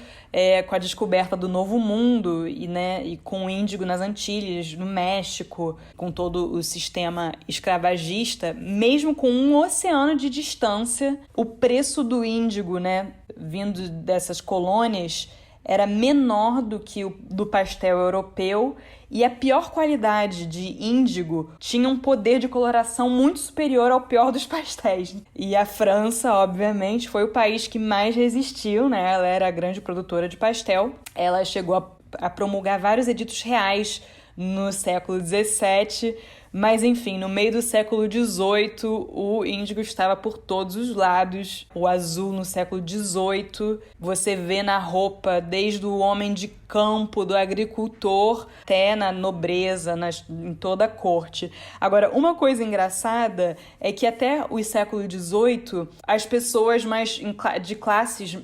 com a descoberta do Novo Mundo e com o índigo nas Antilhas, no México, com todo o sistema escravagista, mesmo com um oceano de distância, o preço do índigo, né, vindo dessas colônias, era menor do que o do pastel europeu, e a pior qualidade de índigo tinha um poder de coloração muito superior ao pior dos pastéis. E a França, obviamente, foi o país que mais resistiu, né? Ela era a grande produtora de pastel. Ela chegou a promulgar vários editos reais no século XVII, mas enfim, no meio do século XVIII, o índigo estava por todos os lados. O azul no século XVIII, você vê na roupa desde o homem de campo, do agricultor, até na nobreza, em toda a corte. Agora, uma coisa engraçada é que até o século XVIII, as pessoas de classes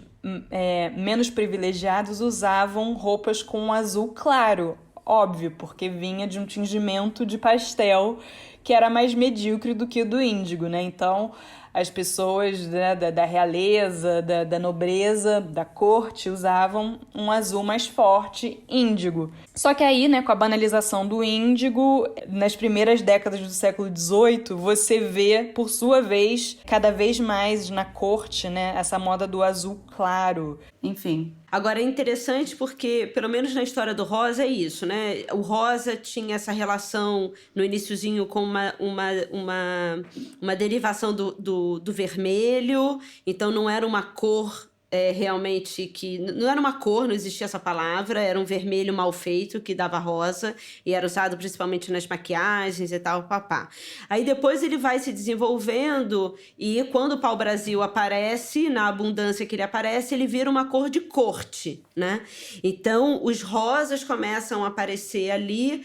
menos privilegiadas usavam roupas com azul claro. Óbvio, porque vinha de um tingimento de pastel que era mais medíocre do que o do índigo, né? Então, as pessoas, né, da realeza, da nobreza, da corte, usavam um azul mais forte, índigo. Só que aí, né, com a banalização do índigo, nas primeiras décadas do século XVIII, você vê, por sua vez, cada vez mais na corte, né, essa moda do azul claro.
Enfim.
Agora é interessante porque, pelo menos na história do rosa, é isso, né? O rosa tinha essa relação no iniciozinho com uma derivação do vermelho, então não era uma cor realmente que... Não era uma cor, não existia essa palavra, era um vermelho mal feito que dava rosa e era usado principalmente nas maquiagens e tal, papá. Aí depois ele vai se desenvolvendo e quando o pau-brasil aparece, na abundância que ele aparece, ele vira uma cor de corte, né? Então os rosas começam a aparecer ali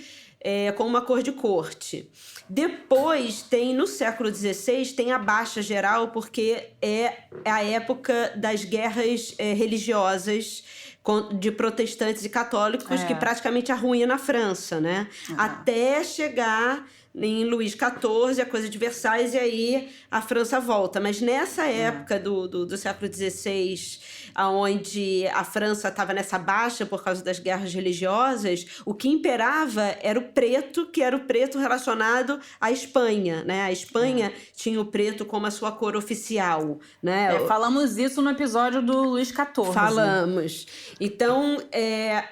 com uma cor de corte. Depois tem, no século XVI, tem a baixa geral, porque é a época das guerras religiosas de protestantes e católicos, que praticamente arruína a França, né? Até chegar em Luís XIV, a coisa de Versailles, e aí a França volta. Mas nessa época do século XVI, onde a França estava nessa baixa por causa das guerras religiosas, o que imperava era o preto, que era o preto relacionado à Espanha, né? A Espanha tinha o preto como a sua cor oficial, né?
Falamos isso no episódio do Luís XIV.
Falamos. Então,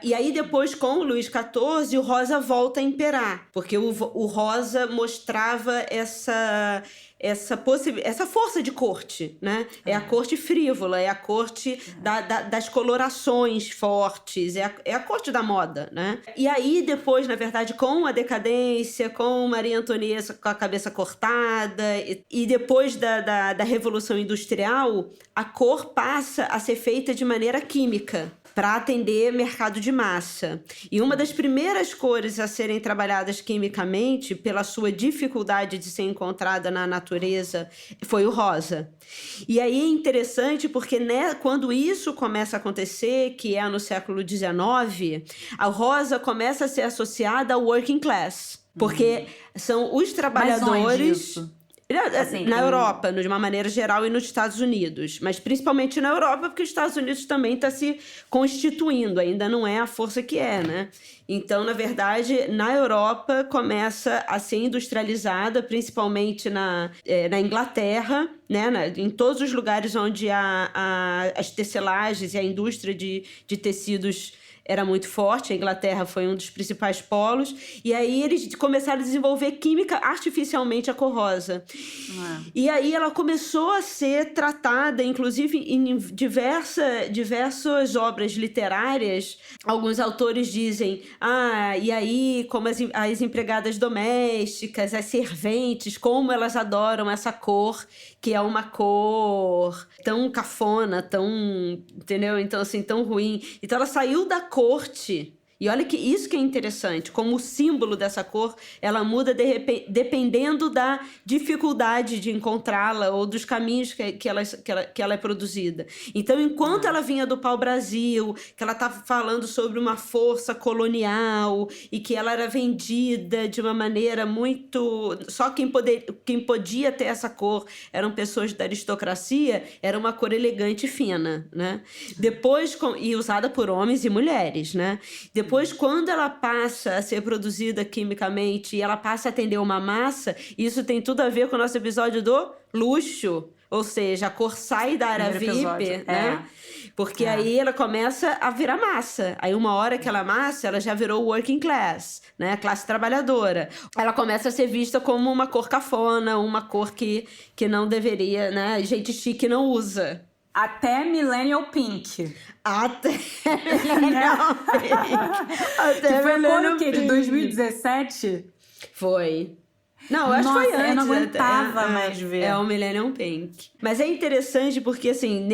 e aí depois com o Luís XIV, o rosa volta a imperar, porque o rosa mostrava essa força de corte, né? É a corte frívola, é a corte das colorações fortes, é a corte da moda, né? E aí depois, na verdade, com a decadência, com Maria Antonieta com a cabeça cortada, e depois da Revolução Industrial, a cor passa a ser feita de maneira química, para atender mercado de massa. E uma das primeiras cores a serem trabalhadas quimicamente, pela sua dificuldade de ser encontrada na natureza, foi o rosa. E aí é interessante porque quando isso começa a acontecer, que é no século XIX, a rosa começa a ser associada ao working class. Porque são os trabalhadores...
Mas onde isso?
Assim, na Europa, de uma maneira geral, e nos Estados Unidos. Mas principalmente na Europa, porque os Estados Unidos também está se constituindo. Ainda não é a força que é, né? Então, na verdade, na Europa começa a ser industrializada, principalmente na Inglaterra, né? Em todos os lugares onde as tecelagens e a indústria de tecidos era muito forte, a Inglaterra foi um dos principais polos, e aí eles começaram a desenvolver química artificialmente a cor rosa. E aí ela começou a ser tratada, inclusive em diversas obras literárias. Alguns autores dizem, e aí como as empregadas domésticas, as serventes, como elas adoram essa cor, que é uma cor tão cafona, entendeu? Então, assim, tão ruim. Então, ela saiu da corte. E olha que isso que é interessante, como o símbolo dessa cor, ela muda dependendo da dificuldade de encontrá-la ou dos caminhos que ela é produzida. Então, enquanto ela vinha do pau-brasil, que ela estava falando sobre uma força colonial e que ela era vendida de uma maneira muito... Só quem podia ter essa cor eram pessoas da aristocracia, era uma cor elegante e fina, né? Depois, e usada por homens e mulheres, né? Depois, quando ela passa a ser produzida quimicamente e ela passa a atender uma massa, isso tem tudo a ver com o nosso episódio do luxo. Ou seja, a cor sai da área VIP, né? Porque aí ela começa a virar massa. Aí uma hora que ela é massa, ela já virou working class, né? Classe trabalhadora. Ela começa a ser vista como uma cor cafona, uma cor que não deveria, né? Gente chique não usa.
Até Millennial Pink.
Até Millennial Pink.
Que foi a cor o quê? De 2017?
Foi. Não, eu acho que foi antes.
Eu não aguentava mais ver.
É o Millennium Pink. Mas é interessante porque, assim,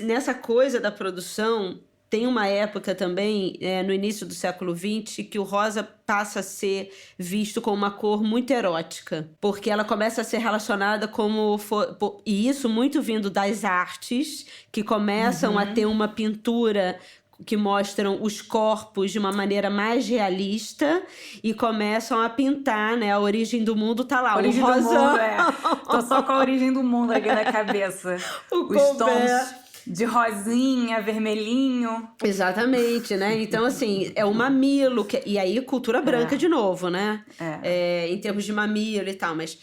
nessa coisa da produção, tem uma época também, no início do século XX, que o rosa passa a ser visto como uma cor muito erótica. Porque ela começa a ser relacionada como... E isso muito vindo das artes, que começam a ter uma pintura que mostram os corpos de uma maneira mais realista e começam a pintar, né? A origem do mundo tá lá,
o rosão. Tô só com a origem do mundo aqui na cabeça. Os tons de rosinha, vermelhinho.
Exatamente, né? Então, assim, é o mamilo, e aí cultura branca de novo, né? Em termos de mamilo e tal, mas...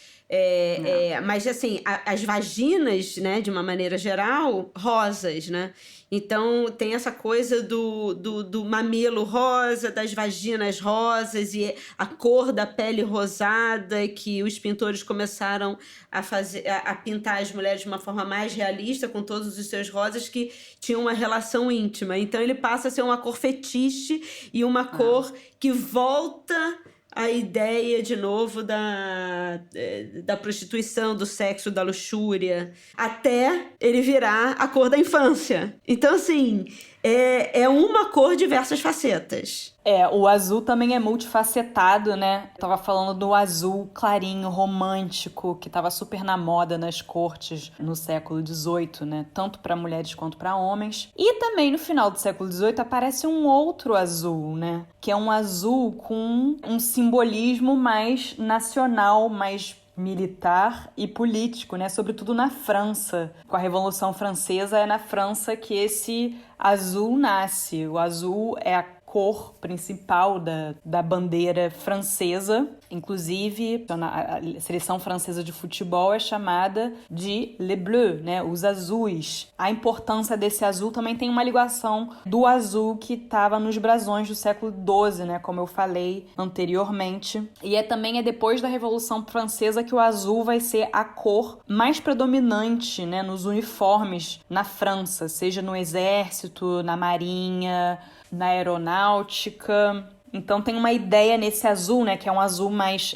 mas, assim, as vaginas, né, de uma maneira geral, rosas, né? Então, tem essa coisa do mamilo rosa, das vaginas rosas e a cor da pele rosada, que os pintores começaram a pintar as mulheres de uma forma mais realista, com todos os seus rosas que tinham uma relação íntima. Então, ele passa a ser uma cor fetiche e uma cor que volta... a ideia, de novo, da prostituição, do sexo, da luxúria, até ele virar a cor da infância. Então, assim, é uma cor de diversas facetas.
O azul também é multifacetado, né? Tava falando do azul clarinho, romântico, que tava super na moda nas cortes no século XVIII, né? Tanto para mulheres quanto para homens. E também no final do século XVIII aparece um outro azul, né? Que é um azul com um simbolismo mais nacional, mais militar e político, né? Sobretudo na França. Com a Revolução Francesa, é na França que esse azul nasce. O azul é a cor principal da bandeira francesa. Inclusive, a seleção francesa de futebol é chamada de Les Bleus, né? Os azuis. A importância desse azul também tem uma ligação do azul que estava nos brasões do século XII, né? Como eu falei anteriormente. E também é depois da Revolução Francesa que o azul vai ser a cor mais predominante, né? Nos uniformes na França, seja no exército, na marinha, na aeronáutica. Então tem uma ideia nesse azul, né, que é um azul mais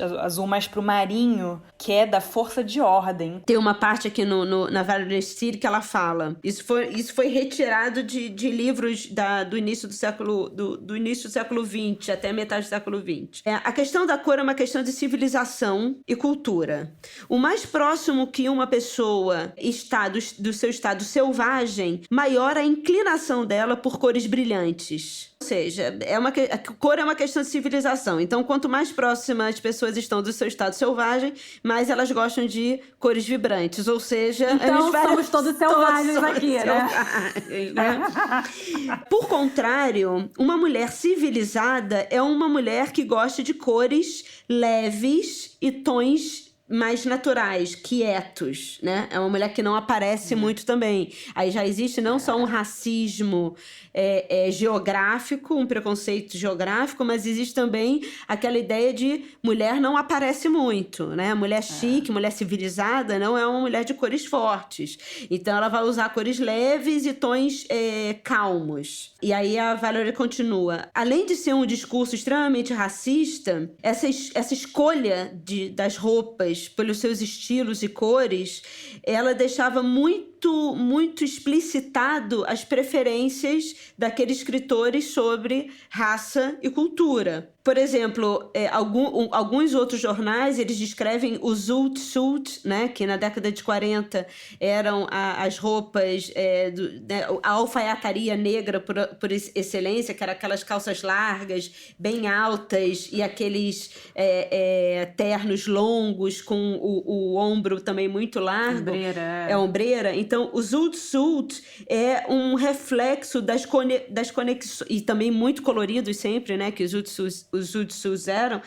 pro marinho, que é da força de ordem.
Tem uma parte aqui na Valerie Steele que ela fala. Isso foi retirado de livros do início do século XX até metade do século XX. A questão da cor é uma questão de civilização e cultura. O mais próximo que uma pessoa está do seu estado selvagem, maior a inclinação dela por cores brilhantes. Ou seja, a cor é uma questão de civilização. Então, quanto mais próximas as pessoas estão do seu estado selvagem, mais elas gostam de cores vibrantes. Ou seja...
Então, somos todos selvagens aqui, né?
Por contrário, uma mulher civilizada é uma mulher que gosta de cores leves e tons mais naturais, quietos, né? É uma mulher que não aparece muito também. Aí já existe não só um racismo geográfico, um preconceito geográfico, mas existe também aquela ideia de mulher não aparece muito, né? Mulher chique, mulher civilizada, não é uma mulher de cores fortes. Então ela vai usar cores leves e tons calmos. E aí a Valerie continua. Além de ser um discurso extremamente racista, essa escolha das roupas pelos seus estilos e cores, ela deixava muito explicitado as preferências daqueles escritores sobre raça e cultura. Por exemplo, alguns outros jornais, eles descrevem o zoot suit, né, que na década de 40 eram as roupas, a alfaiataria negra por excelência, que eram aquelas calças largas, bem altas, e aqueles ternos longos com o ombro também muito largo. Ombreira. Então, o zoot suit é um reflexo das conexões, e também muito coloridos sempre, né, que os zoot suits eram.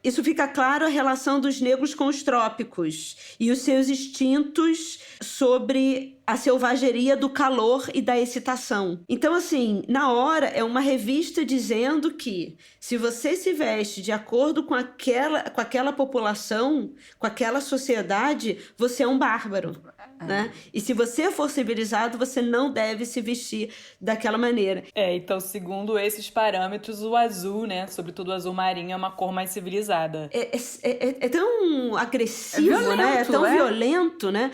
Isso fica claro a relação dos negros com os trópicos e os seus instintos sobre a selvageria do calor e da excitação. Então, assim, na hora é uma revista dizendo que se você se veste de acordo com aquela população, com aquela sociedade, você é um bárbaro. Né? E se você for civilizado, você não deve se vestir daquela maneira.
Então, segundo esses parâmetros, o azul, né, sobretudo o azul marinho, é uma cor mais civilizada.
É tão agressivo, né? É tão violento, né?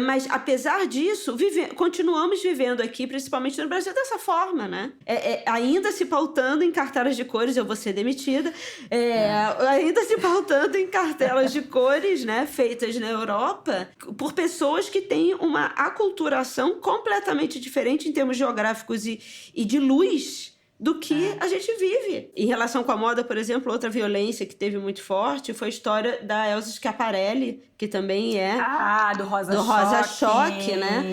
Mas, apesar disso, continuamos vivendo aqui, principalmente no Brasil, dessa forma, né? Ainda se pautando em cartelas de cores, eu vou ser demitida, ainda se pautando em cartelas de cores, né, feitas na Europa, por pessoas que têm uma aculturação completamente diferente em termos geográficos e de luz do que a gente vive. Em relação com a moda, por exemplo, outra violência que teve muito forte foi a história da Elsa Schiaparelli, que também é
do Rosa
Choque, né?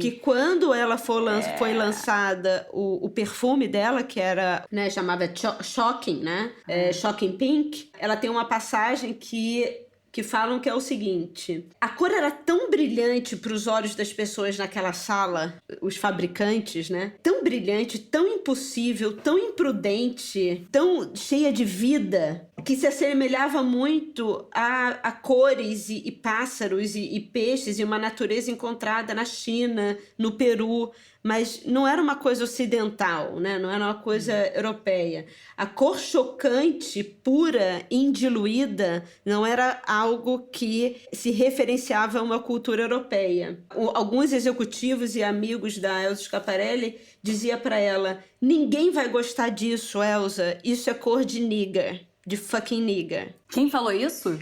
Que quando ela foi lançada o perfume dela, que era, né, chamava Shocking, né? Shocking Pink, ela tem uma passagem que falam que é o seguinte: a cor era tão brilhante para os olhos das pessoas naquela sala, os fabricantes, né? Tão brilhante, tão impossível, tão imprudente, tão cheia de vida, que se assemelhava muito a cores e pássaros e peixes e uma natureza encontrada na China, no Peru. Mas não era uma coisa ocidental, né? Não era uma coisa europeia. A cor chocante, pura, indiluída, não era algo que se referenciava a uma cultura europeia. Alguns executivos e amigos da Elsa Schiaparelli diziam para ela: ninguém vai gostar disso, Elsa, isso é cor de nigger. De fucking nigger.
Quem falou isso?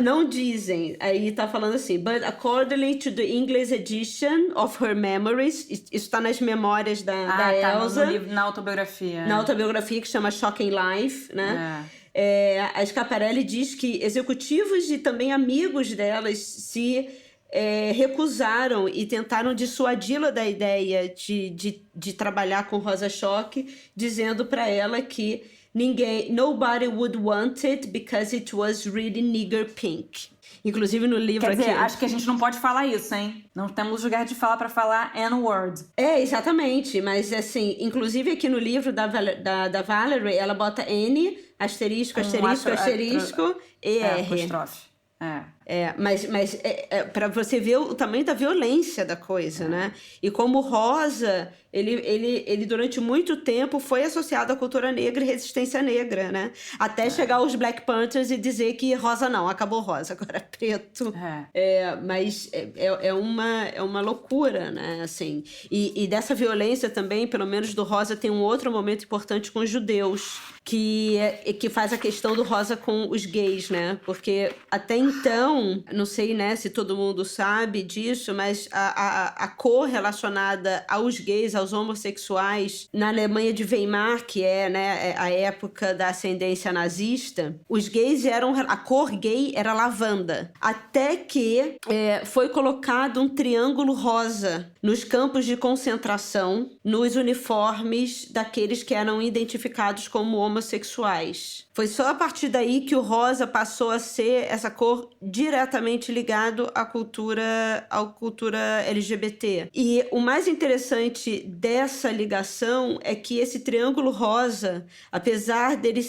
Não dizem. Aí tá falando assim: but according to the English edition of her memories, isso está nas memórias da Elsa.
Na autobiografia.
Na autobiografia, que chama Shocking Life, né? A Schiaparelli diz que executivos e também amigos delas se recusaram e tentaram dissuadi-la da ideia de trabalhar com Rosa Choque, dizendo para ela que nobody would want it because it was really nigger pink. Inclusive no livro
Quer dizer,
aqui...
acho que a gente não pode falar isso, hein? Não temos lugar de fala para falar N-word.
Exatamente. Mas, assim, inclusive aqui no livro da Valerie, ela bota N, asterisco, e R.
Apóstrofe.
Mas para você ver o tamanho da violência da coisa, né? E como Rosa, ele durante muito tempo foi associado à cultura negra e resistência negra, né? Até chegar os Black Panthers e dizer que Rosa não, acabou Rosa, agora é preto. Mas é uma loucura, né? Assim, e dessa violência também, pelo menos do Rosa, tem um outro momento importante com os judeus, que faz a questão do Rosa com os gays, né? Porque até então, não sei, né, se todo mundo sabe disso, mas a cor relacionada aos gays, aos homossexuais, na Alemanha de Weimar, que é, né, a época da ascendência nazista, os gays a cor gay era lavanda. Até que foi colocado um triângulo rosa nos campos de concentração, nos uniformes daqueles que eram identificados como homossexuais. Foi só a partir daí que o rosa passou a ser essa cor de diretamente ligado à cultura LGBT. E o mais interessante dessa ligação é que esse triângulo rosa, apesar dele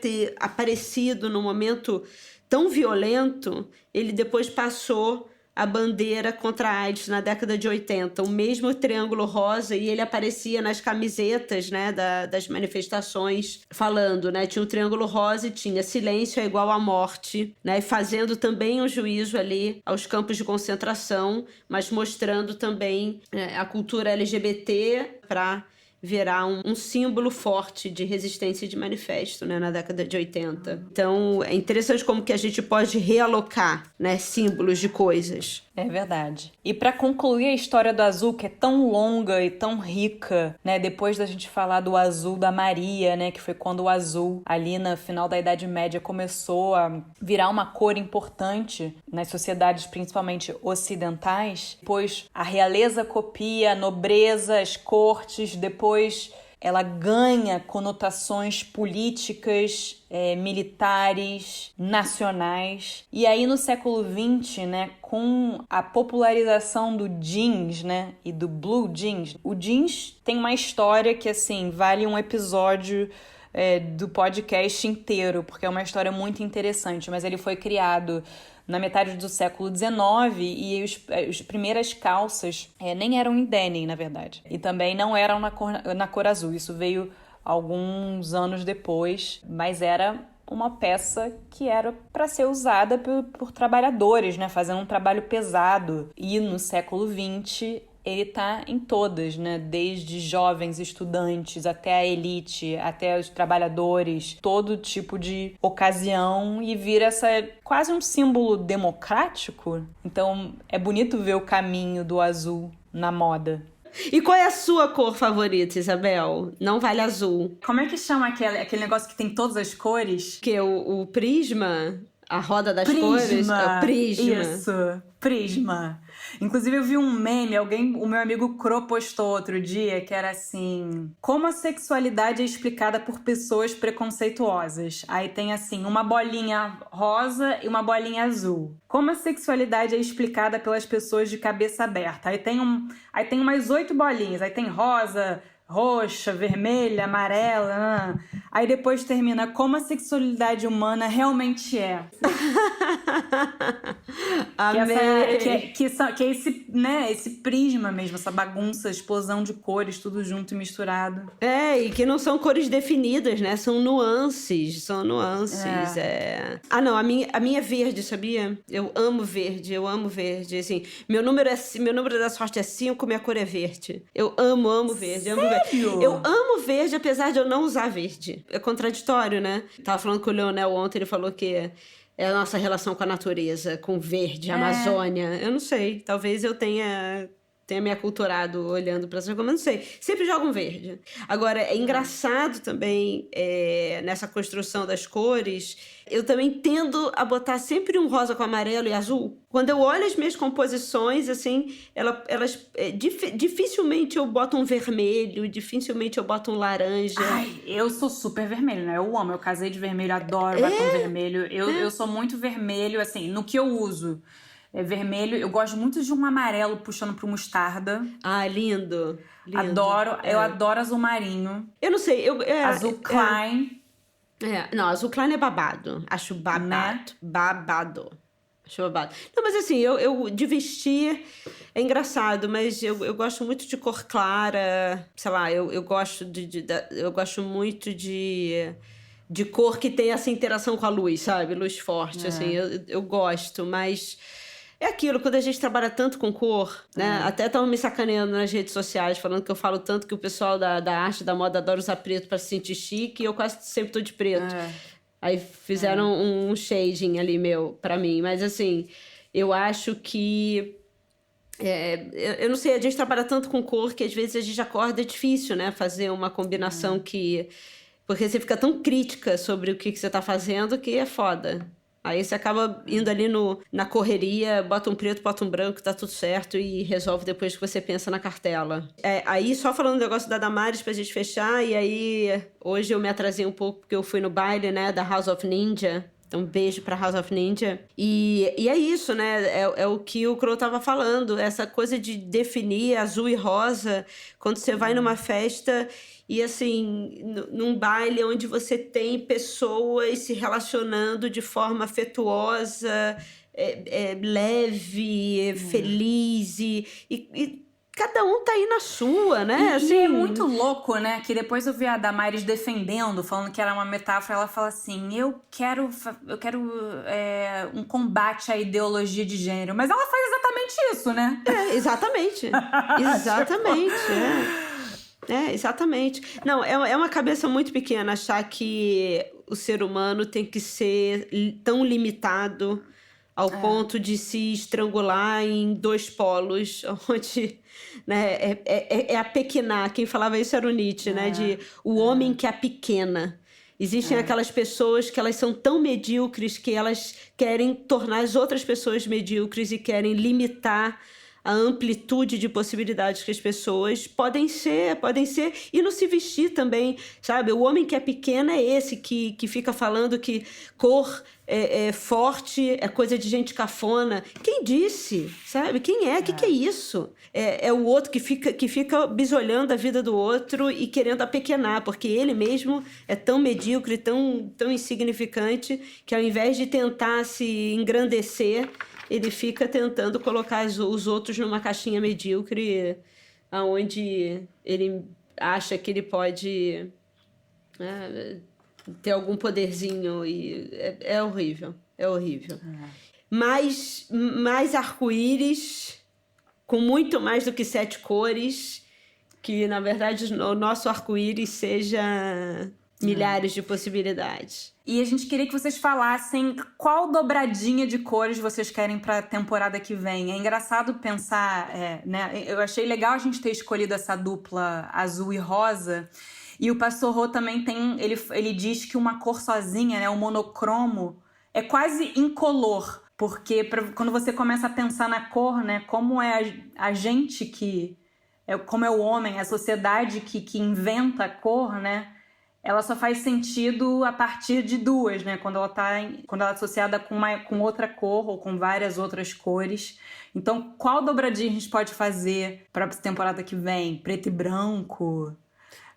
ter aparecido num momento tão violento, ele depois passou a bandeira contra a AIDS na década de 80, o mesmo triângulo rosa, e ele aparecia nas camisetas, né, das manifestações, falando, né, tinha um triângulo rosa e tinha silêncio é igual à morte, né, fazendo também um juízo ali aos campos de concentração, mas mostrando também a cultura LGBT para virar um símbolo forte de resistência e de manifesto, né, na década de 80. Então, é interessante como que a gente pode realocar, né, símbolos de coisas.
É verdade. E para concluir a história do azul, que é tão longa e tão rica, né, depois da gente falar do azul da Maria, né, que foi quando o azul, ali no final da Idade Média, começou a virar uma cor importante nas sociedades, principalmente ocidentais. Depois a realeza copia, a nobreza, as cortes, depois ela ganha conotações políticas, militares, nacionais. E aí no século XX, né, com a popularização do jeans, né, e do blue jeans, o jeans tem uma história que, assim, vale um episódio do podcast inteiro, porque é uma história muito interessante, mas ele foi criado na metade do século XIX e as primeiras calças nem eram em denim, na verdade. E também não eram na cor azul. Isso veio alguns anos depois, mas era uma peça que era para ser usada por trabalhadores, né, fazendo um trabalho pesado. E no século XX ele tá em todas, né? Desde jovens estudantes até a elite, até os trabalhadores, todo tipo de ocasião, e vira quase um símbolo democrático. Então é bonito ver o caminho do azul na moda.
E qual é a sua cor favorita, Isabel? Não vale azul.
Como é que chama aquele negócio que tem todas as cores?
Que o prisma? A roda das cores? É o prisma.
Isso, prisma. Inclusive eu vi um meme, o meu amigo Cro postou outro dia, que era assim: como a sexualidade é explicada por pessoas preconceituosas. Aí tem assim, uma bolinha rosa e uma bolinha azul. Como a sexualidade é explicada pelas pessoas de cabeça aberta. Aí tem umas 8 bolinhas, aí tem rosa, roxa, vermelha, amarela. Aí depois termina como a sexualidade humana realmente é. Que é esse, né, esse prisma mesmo, essa bagunça, explosão de cores, tudo junto e misturado.
E que não são cores definidas, né? São nuances. Ah, não, a minha é verde, sabia? Eu amo verde. Assim, meu número da sorte é 5, minha cor é verde. Eu amo verde. Eu amo verde, apesar de eu não usar verde. É contraditório, né? Tava falando com o Leonel ontem, ele falou que é a nossa relação com a natureza, com o verde, a Amazônia. Eu não sei, talvez eu tenha me aculturado olhando para essas coisas, mas não sei. Sempre jogo um verde. Agora, é engraçado também, nessa construção das cores, eu também tendo a botar sempre um rosa com amarelo e azul. Quando eu olho as minhas composições, assim, dificilmente eu boto um vermelho, dificilmente eu boto um laranja.
Ai, eu sou super vermelho, né? Eu amo, eu casei de vermelho, adoro batom vermelho. Eu sou muito vermelho, assim, no que eu uso. É vermelho, eu gosto muito de um amarelo puxando pro mostarda.
Ah, lindo.
Adoro, eu adoro azul marinho.
Eu não sei,
azul Klein.
Não, azul Klein é babado. Acho babado. Né? Babado. Acho babado. Não, mas assim, eu de vestir é engraçado, mas eu gosto muito de cor clara. Sei lá, eu gosto eu gosto muito de cor que tem essa interação com a luz, sabe? Luz forte, assim, eu gosto, mas é aquilo, quando a gente trabalha tanto com cor, né? Até estão me sacaneando nas redes sociais, falando que eu falo tanto que o pessoal da arte, da moda, adora usar preto pra se sentir chique, e eu quase sempre tô de preto. Aí fizeram um shading ali pra mim, mas assim, eu acho que eu não sei, a gente trabalha tanto com cor que às vezes a gente acorda, é difícil, né? Fazer uma combinação porque você fica tão crítica sobre o que você tá fazendo que é foda. Aí você acaba indo ali na correria, bota um preto, bota um branco, tá tudo certo e resolve depois que você pensa na cartela. Aí, só falando do negócio da Damares pra gente fechar, e aí hoje eu me atrasei um pouco porque eu fui no baile, né, da House of Ninja, Então, beijo pra House of Ninja. E é isso, né? É o que o Crow tava falando. Essa coisa de definir azul e rosa quando você vai numa festa e, assim, num baile onde você tem pessoas se relacionando de forma afetuosa, leve, feliz e cada um tá aí na sua, né?
E é muito louco, né? Que depois eu vi a Damares defendendo, falando que era uma metáfora. Ela fala assim, eu quero um combate à ideologia de gênero. Mas ela faz exatamente isso, né?
Exatamente. Exatamente, exatamente. Não, é uma cabeça muito pequena achar que o ser humano tem que ser tão limitado ao ponto de se estrangular em dois polos, onde, né, é apequenar. Quem falava isso era o Nietzsche, né? De o homem que é pequena. Existem aquelas pessoas que elas são tão medíocres que elas querem tornar as outras pessoas medíocres e querem limitar a amplitude de possibilidades que as pessoas podem ser, e não se vestir também, sabe? O homem que é pequeno é esse que fica falando que cor é forte, é coisa de gente cafona. Quem disse, sabe? Quem é? O que é isso? É o outro que fica bisolhando a vida do outro e querendo apequenar, porque ele mesmo é tão medíocre, tão insignificante, que ao invés de tentar se engrandecer, ele fica tentando colocar os outros numa caixinha medíocre, onde ele acha que ele pode ter algum poderzinho. E é horrível, é horrível. Mais arco-íris, com muito mais do que 7 cores, que, na verdade, o nosso arco-íris seja milhares de possibilidades.
E a gente queria que vocês falassem qual dobradinha de cores vocês querem para a temporada que vem. É engraçado pensar, né? Eu achei legal a gente ter escolhido essa dupla azul e rosa. E o Pastor Ho também tem... Ele diz que uma cor sozinha, né, o monocromo, é quase incolor. Porque quando você começa a pensar na cor, né, como é a gente que... como é o homem, a sociedade que inventa a cor, né? Ela só faz sentido a partir de duas, né? Quando ela é associada com outra cor ou com várias outras cores. Então, qual dobradinha a gente pode fazer para a temporada que vem? Preto e branco?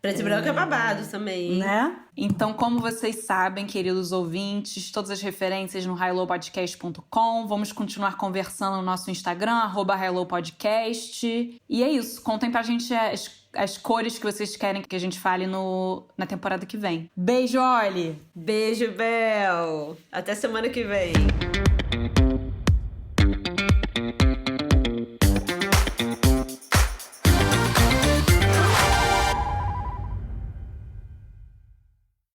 Preto e branco é babado também, hein?
Né? Então, como vocês sabem, queridos ouvintes, todas as referências no highlowpodcast.com. Vamos continuar conversando no nosso Instagram, @highlowpodcast. E é isso. Contem pra gente as cores que vocês querem que a gente fale na temporada que vem. Beijo, Oli!
Beijo, Bel! Até semana que vem!